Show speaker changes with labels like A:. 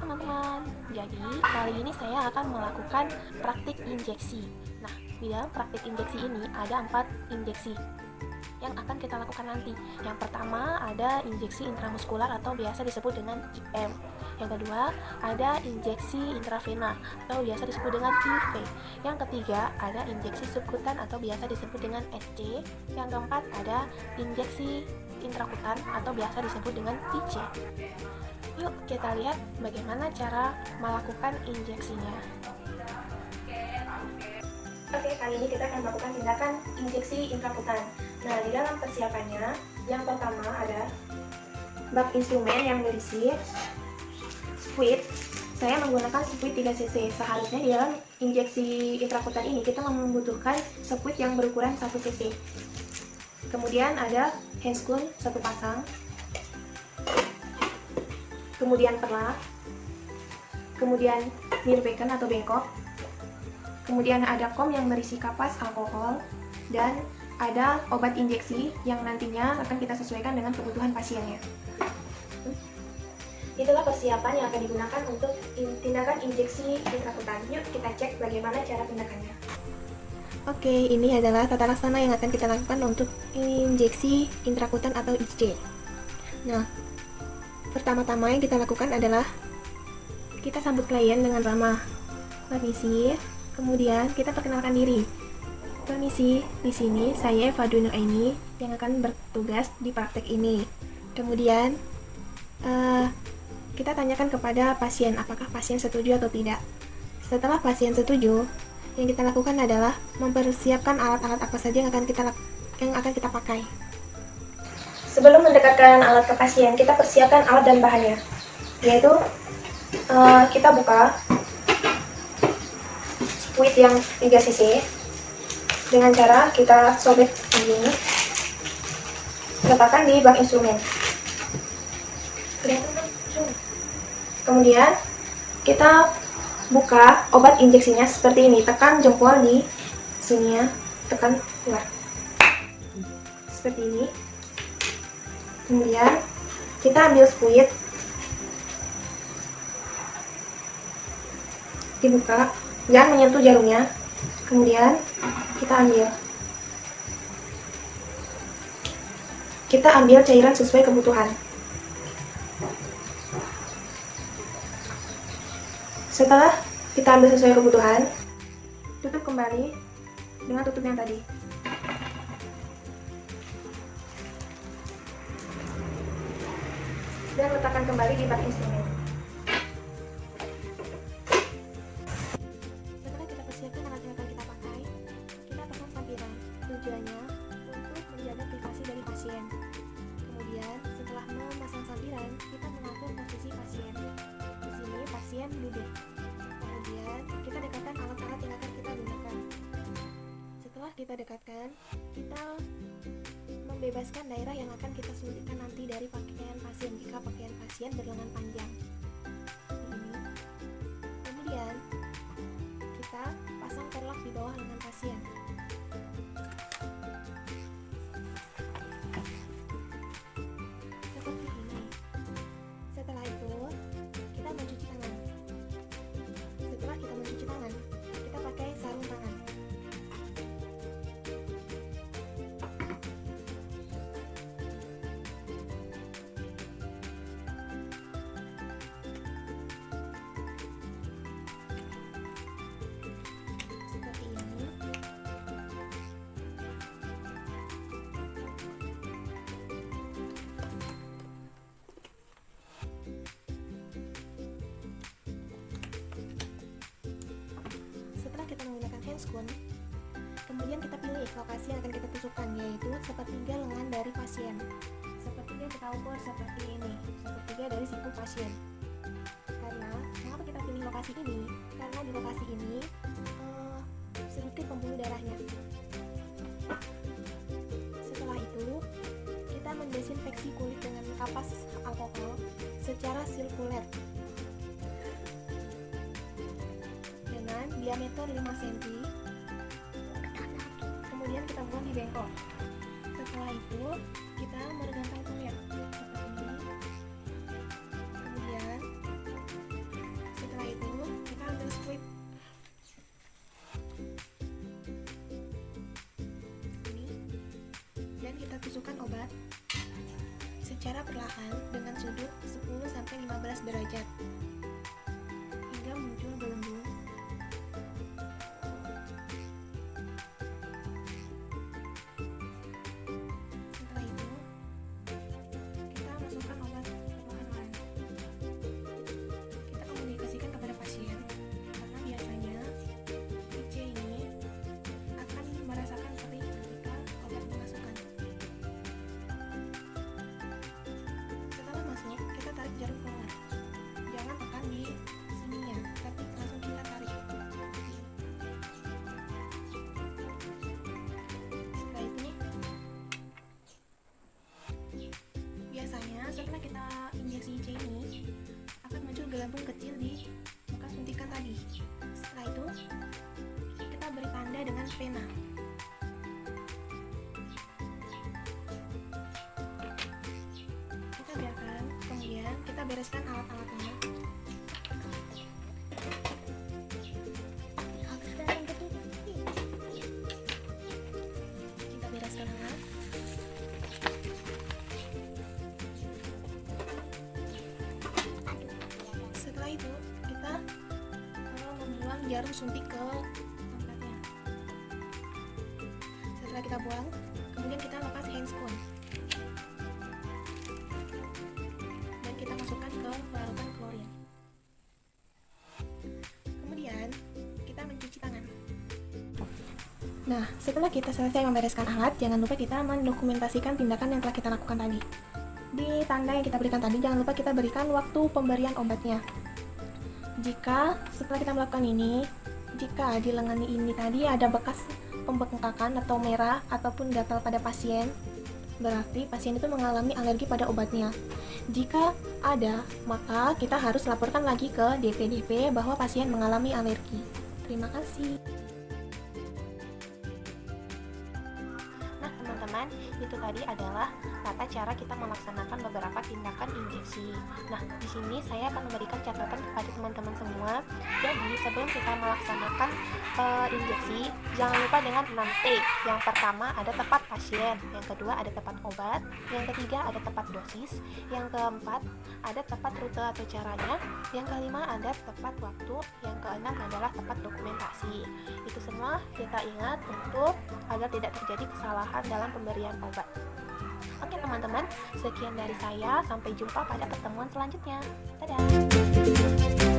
A: teman-teman. Jadi kali ini saya akan melakukan praktik injeksi. Nah, di dalam praktik injeksi ini ada 4 injeksi yang akan kita lakukan nanti. Yang pertama ada injeksi intramuskular atau biasa disebut dengan IM. Yang kedua ada injeksi intravena atau biasa disebut dengan IV. Yang ketiga ada injeksi subkutan atau biasa disebut dengan SC. Yang keempat ada injeksi intrakutan atau biasa disebut dengan IC. Yuk kita lihat bagaimana cara melakukan injeksinya. Oke, kali ini kita akan melakukan tindakan injeksi intrakutan. Nah, di dalam persiapannya, yang pertama ada bak instrumen yang berisi squid. Saya menggunakan squid 3 cc. Seharusnya di dalam injeksi intrakutan ini kita membutuhkan squid yang berukuran 1 cc. Kemudian ada handscoon 1 pasang. Kemudian perlak. Kemudian nirbecken atau bengkok. Kemudian ada kom yang berisi kapas alkohol, dan ada obat injeksi yang nantinya akan kita sesuaikan dengan kebutuhan pasiennya. Itulah persiapan yang akan digunakan untuk tindakan injeksi intrakutan. Yuk kita cek bagaimana cara tindakannya. Oke, ini adalah tata laksana yang akan kita lakukan untuk injeksi intrakutan atau IC. Nah, pertama-tama yang kita lakukan adalah kita sambut klien dengan ramah. Permisi. Kemudian kita perkenalkan diri. Permisi, di sini saya Eva Dwi Nuraini yang akan bertugas di praktek ini. Kemudian kita tanyakan kepada pasien apakah pasien setuju atau tidak. Setelah pasien setuju, yang kita lakukan adalah mempersiapkan alat-alat apa saja yang akan kita pakai. Sebelum mendekatkan alat ke pasien, kita persiapkan alat dan bahannya, yaitu kita buka squid yang 3 cc dengan cara kita sobek ini, letakkan di bak instrumen. Kemudian kita buka obat injeksinya seperti ini, tekan jempol di sini ya, tekan keluar seperti ini. Kemudian kita ambil squid, dibuka, jangan menyentuh jarumnya. Kemudian kita ambil cairan sesuai kebutuhan. Setelah kita ambil sesuai kebutuhan, tutup kembali dengan tutup yang tadi. Dan letakkan kembali di bak instrumen. Setelah kita persiapkan alat yang akan kita pakai, kita pasang sampiran. Tujuannya untuk menjaga privasi dari pasien. Kemudian setelah memasang sampiran, kita mengatur posisi pasien. Di sini pasien duduk. Kemudian kita dekatkan alat-alat yang akan kita gunakan. Setelah kita dekatkan, kita membebaskan daerah yang akan kita suntikkan nanti dari pakaian pasien jika pakaian pasien berlengan panjang. Ini. Kemudian kita pasang perlak di bawah lengan pasien. Seperti ini. Setelah itu, kita mencuci tangan. Setelah kita mencuci tangan, kita pakai sarung tangan. Seperti ini. Setelah kita menggunakan handscoon, kemudian kita pilih lokasi yang akan kita tusukkan, yaitu sepertiga lengan dari pasien. Sepertiga kita ukur seperti ini, sepertiga dari siku pasien. Karena mengapa kita pilih lokasi ini? Karena di lokasi ini sedikit pembuluh darahnya. Setelah itu, kita mendesinfeksi kulit dengan kapas alkohol secara sirkuler dengan diameter 5 cm. Kemudian kita buang di bengkok. Setelah itu, kita meregangkan kulit seperti ini. Kemudian secara perlahan dengan sudut 10-15 derajat hingga muncul gelembung. Setelah itu, kita masukkan obat perlahan-lahan. Kita komunikasikan kepada pasien karena biasanya IC ini akan merasakan perih ketika obat dimasukkan. Setelah masuk, kita tarik jarum keluar. Jangan tekan di sininya, tapi langsung kita tarik. Setelah itu, biasanya setelah kita injeksi IC ini akan muncul gelembung kecil di bekas suntikan tadi. Setelah itu, kita beri tanda dengan pena. Kita biarkan, kemudian kita bereskan alat-alatnya. Kita bereskan alat. Setelah itu, kita membuang jarum suntik ke tempatnya. Setelah kita buang, kemudian kita lepas handscoon dan kita masukkan ke larutan klorin. Kemudian kita mencuci tangan. Nah, setelah kita selesai membereskan alat, jangan lupa kita mendokumentasikan tindakan yang telah kita lakukan tadi. Di tanda yang kita berikan tadi, jangan lupa kita berikan waktu pemberian obatnya. Jika setelah kita melakukan ini, jika di lengan ini tadi ada bekas pembengkakan atau merah ataupun gatal pada pasien, berarti pasien itu mengalami alergi pada obatnya. Jika ada, maka kita harus laporkan lagi ke DPDP bahwa pasien mengalami alergi. Terima kasih. Nah, teman-teman, itu tadi adalah tata cara kita melaksanakan beberapa tindakan injeksi. Nah, di sini saya akan memberikan catatan kepada teman-teman semua. Jadi, sebelum kita melaksanakan injeksi, jangan lupa dengan 6T. Yang pertama ada tepat pasien, yang kedua ada tepat obat, yang ketiga ada tepat dosis, yang keempat ada tepat rute atau caranya, yang kelima ada tepat waktu, yang keenam adalah tepat dokumentasi. Itu semua kita ingat untuk agar tidak terjadi kesalahan dalam pemberian obat. Oke teman-teman, sekian dari saya. Sampai jumpa pada pertemuan selanjutnya. Dadah!